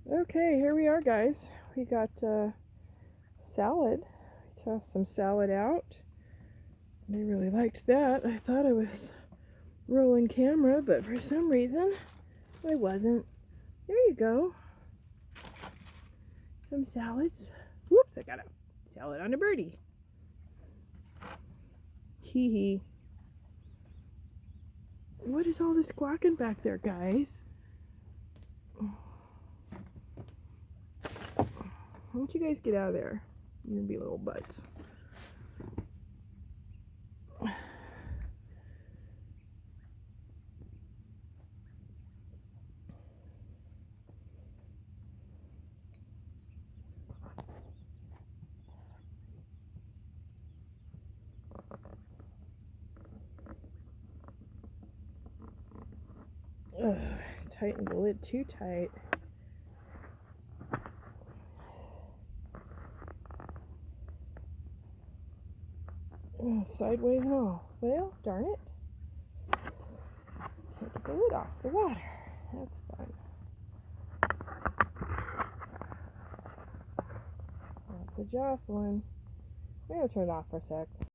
Okay, here we are, guys. We got salad. We tossed some salad out. They really liked that. I thought I was rolling camera, but for some reason I wasn't. There you go. Some salads. Whoops, I got a salad on a birdie. Hee hee. What is all this squawking back there, guys? Why don't you guys get out of there? You're gonna be little butts. Ugh, tightened the lid too tight. Oh, sideways and all. Well, darn it. Can't get the lid off the water. That's fun. That's a Jocelyn. I'm going to turn it off for a sec.